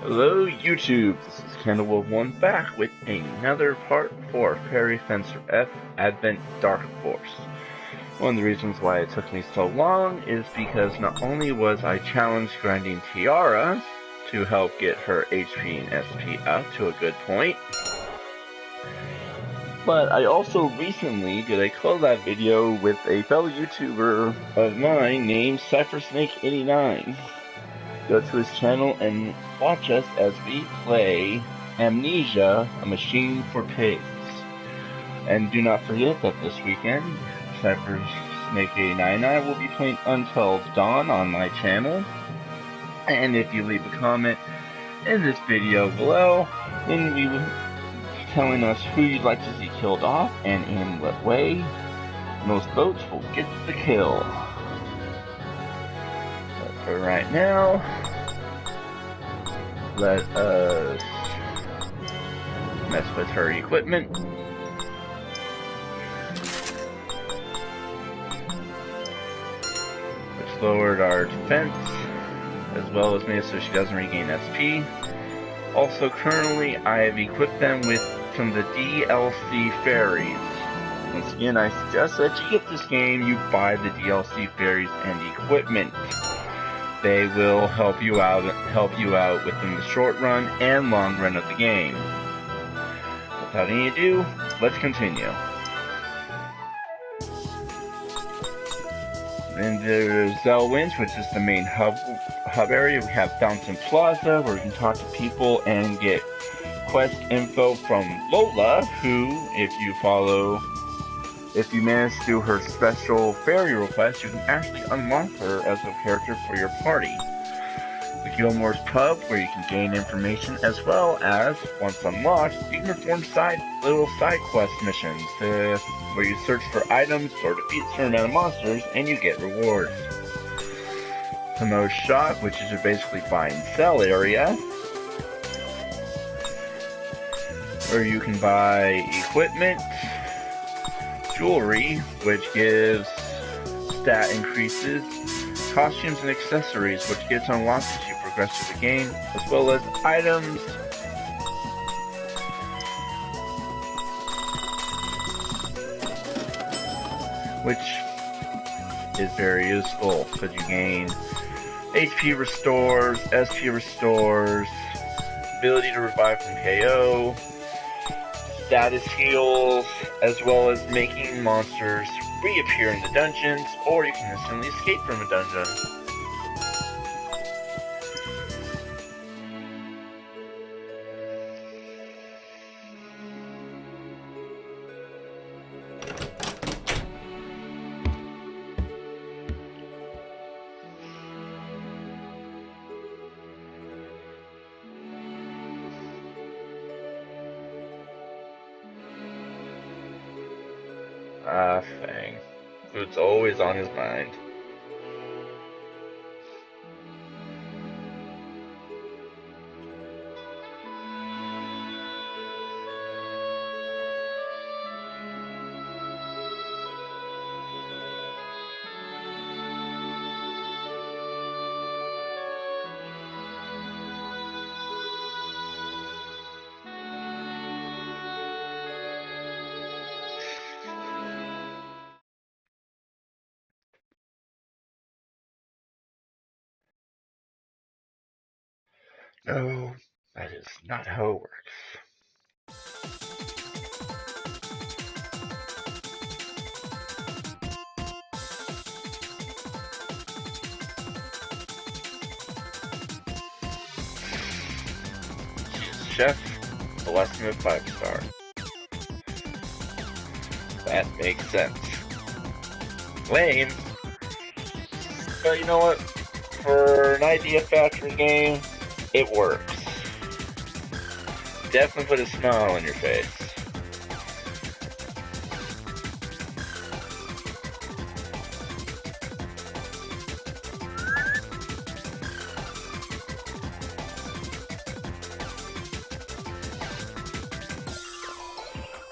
Hello YouTube, this is Candlewolf1 back with another part 4 of Fairy Fencer F Advent Dark Force. One of the reasons why it took me so long is because not only was I challenged grinding Tiara to help get her HP and SP up to a good point, but I also recently did a collab video with a fellow YouTuber of mine named CypherSnake89. Go to his channel and watch us as we play Amnesia, a Machine for Pigs. And do not forget that this weekend, CypherSnake89 and I will be playing Until Dawn on my channel. And if you leave a comment in this video below, then we will be telling us who you'd like to see killed off and in what way. Most votes will get the kill. For right now, let us mess with her equipment. Which lowered our defense, as well as made it so she doesn't regain SP. Also, currently, I have equipped them with some of the DLC fairies. Once again, I suggest that you get this game, you buy the DLC fairies and equipment. They will help you out within the short run and long run of the game. Without any ado, let's continue. Then there's Zelwyn's, which is the main hub area. We have Fountain Plaza, where you can talk to people and get quest info from Lola, who, if you manage to do her special fairy request, you can actually unlock her as a character for your party. The Gilmore's Pub, where you can gain information, as well as, once unlocked, you can perform little side quest missions, where you search for items or defeat a certain amount of monsters, and you get rewards. Tomo's Shop, which is your basically buy and sell area, where you can buy equipment, jewelry, which gives stat increases, costumes and accessories, which gets unlocked as you progress through the game, as well as items, which is very useful because you gain HP restores, SP restores, ability to revive from KO, status heals, as well as making monsters reappear in the dungeons, or you can instantly escape from a dungeon. Ah, Fang. Food's always on his mind. No, that is not how it works. Chef, the lesson of 5-star. That makes sense. Lame. But you know what? For an idea factory game, it works. Definitely put a smile on your face.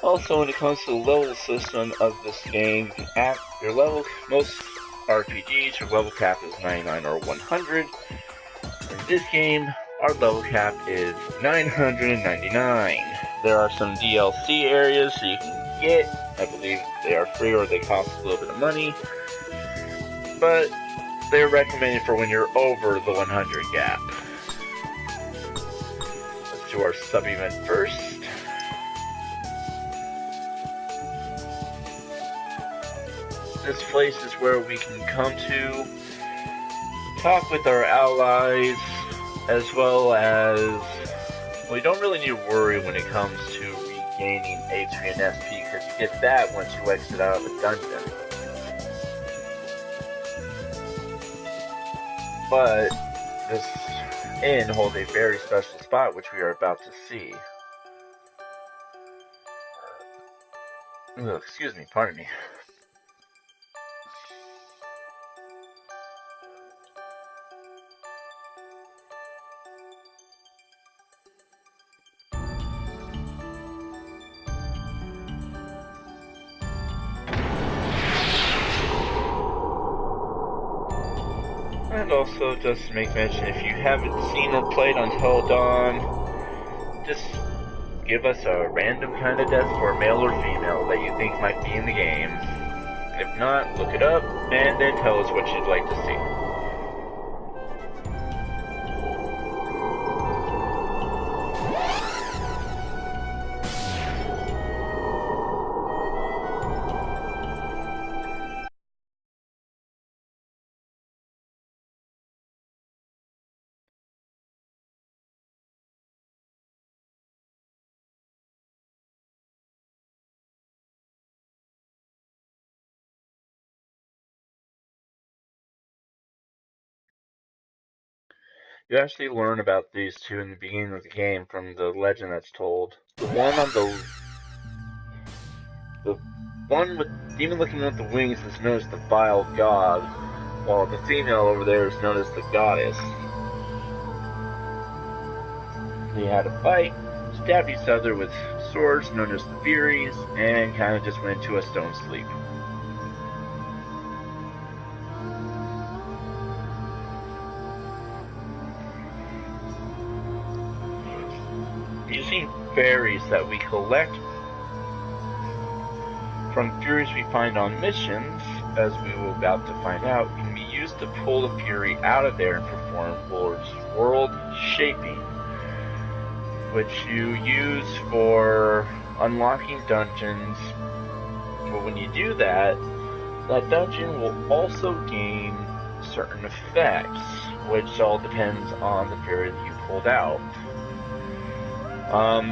Also, when it comes to the level system of this game, your level, most RPGs, your level cap is 99 or 100. In this game, our level cap is 999. There are some DLC areas so you can get. I believe they are free or they cost a little bit of money. But they're recommended for when you're over the 100 gap. Let's do our sub-event first. This place is where we can come to talk with our allies, as well as we don't really need to worry when it comes to regaining HP and SP, because you get that once you exit out of the dungeon. But this inn holds a very special spot, which we are about to see. Ugh, excuse me, pardon me. And also, just to make mention, if you haven't seen or played Until Dawn, just give us a random kind of death for male or female that you think might be in the game. If not, look it up, and then tell us what you'd like to see. You actually learn about these two in the beginning of the game from the legend that's told. The one with demon looking with the wings is known as the vile god, while the female over there is known as the goddess. They had a fight, stabbed each other with swords known as the Furies, and kind of just went into a stone sleep. Using fairies that we collect from Furies we find on missions, as we will about to find out, can be used to pull the Fury out of there and perform world shaping, which you use for unlocking dungeons. But when you do that, that dungeon will also gain certain effects, which all depends on the Fury that you pulled out.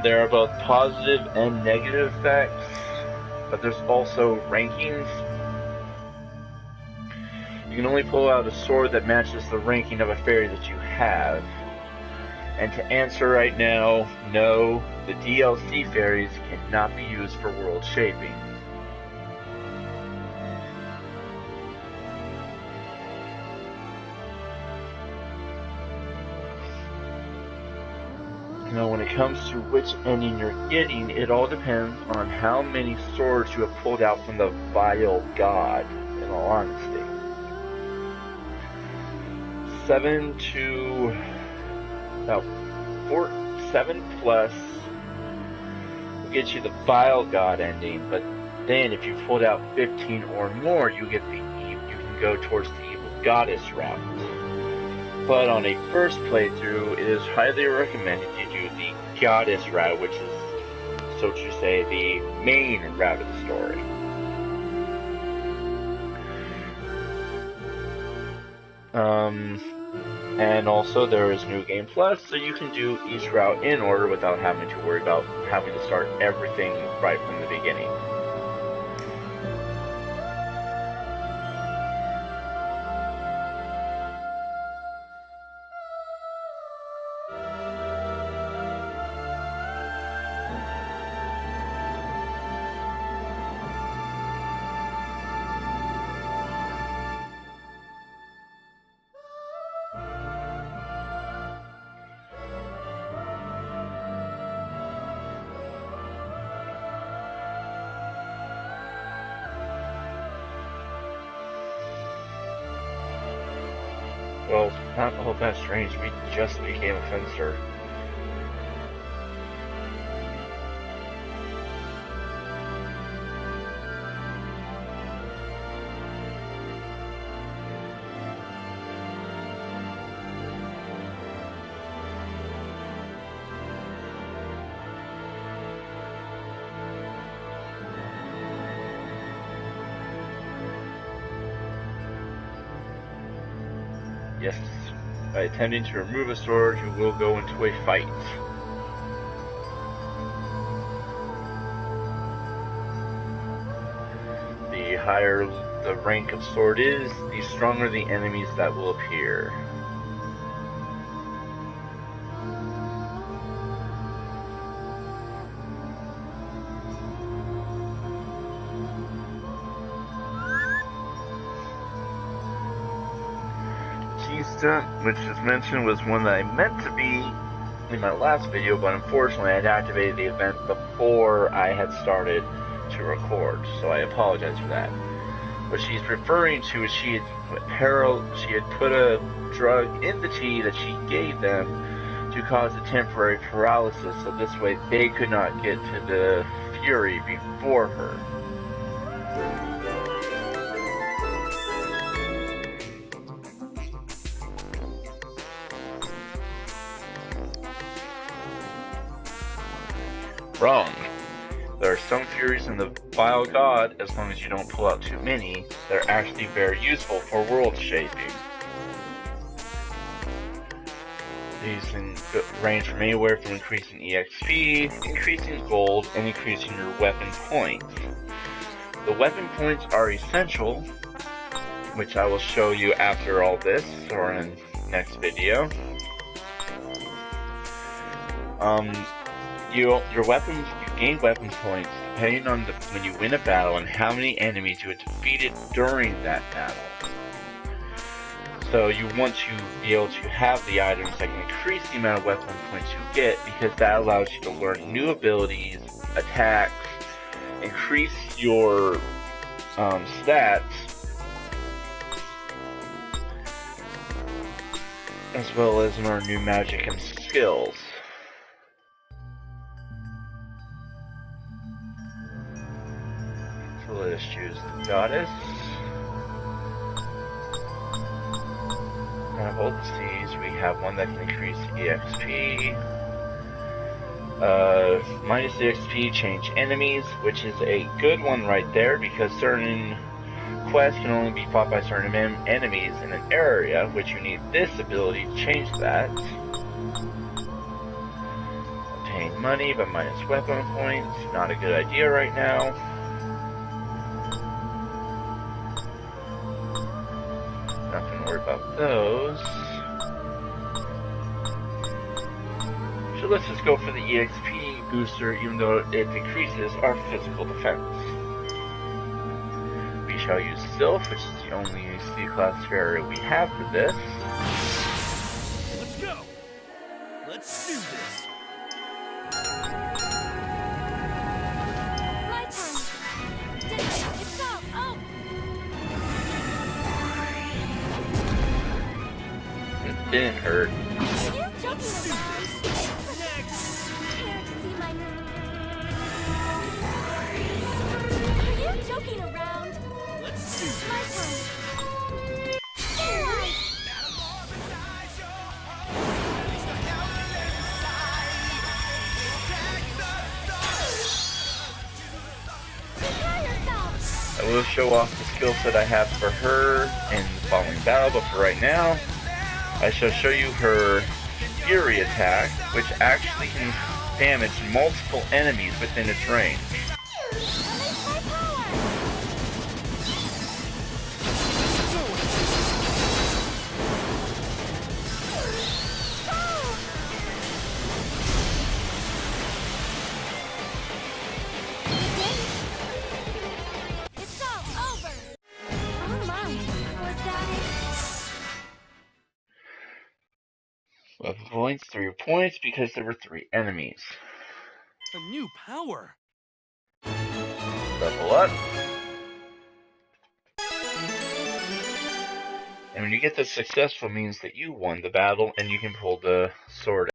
There are both positive and negative effects, but there's also rankings. You can only pull out a sword that matches the ranking of a fairy that you have. And to answer right now, no, the DLC fairies cannot be used for world shaping. Now, when it comes to which ending you're getting, it all depends on how many swords you have pulled out from the vile god, in all honesty. 7 plus will get you the vile god ending, but then if you pulled out 15 or more, you get you can go towards the evil goddess route. But on a first playthrough, it is highly recommended you do the goddess route, which is, so to say, the main route of the story. And also there is New Game Plus, so you can do each route in order without having to worry about having to start everything right from the beginning. Well, Not all that strange, we just became a fencer. Yes, by attempting to remove a sword, you will go into a fight. The higher the rank of sword is, the stronger the enemies that will appear. Which is mentioned, was one that I meant to be in my last video, but unfortunately I had activated the event before I had started to record, so I apologize for that. What she's referring to is she had put a drug in the tea that she gave them to cause a temporary paralysis, so this way they could not get to the Fury before her. Wrong. There are some Furies in the Vile God, as long as you don't pull out too many, they're actually very useful for world shaping. These can range from anywhere from increasing EXP, increasing gold, and increasing your weapon points. The weapon points are essential, which I will show you after all this, or in the next video. You gain weapon points depending on when you win a battle and how many enemies you had defeated during that battle. So you want to be able to have the items that can increase the amount of weapon points you get, because that allows you to learn new abilities, attacks, increase your stats, as well as learn new magic and skills. So let us choose the goddess. Out of all the C's, we have one that can increase EXP. Minus the XP, change enemies, which is a good one right there, because certain quests can only be fought by certain enemies in an area, which you need this ability to change that. Obtain money, but minus weapon points, not a good idea right now. Not gonna worry about those. So let's just go for the EXP booster, even though it decreases our physical defense. We shall use Sylph, which is the only C-class area we have for this. Let's go! Let's do this! My turn! It's go! Oh! It didn't hurt. Are you joking around? Next! Care to see my... Are you joking around? Let's do My this! turn! Prepare yourself! I will show off the skill set I have for her in the following battle, but for right now, I shall show you her Fury attack, which actually can damage multiple enemies within its range. Release my power! It's all over! Oh my, was that it? Weapon points, 3 points, because there were 3 enemies. A new power! Level up. And when you get the successful means that you won the battle and you can pull the sword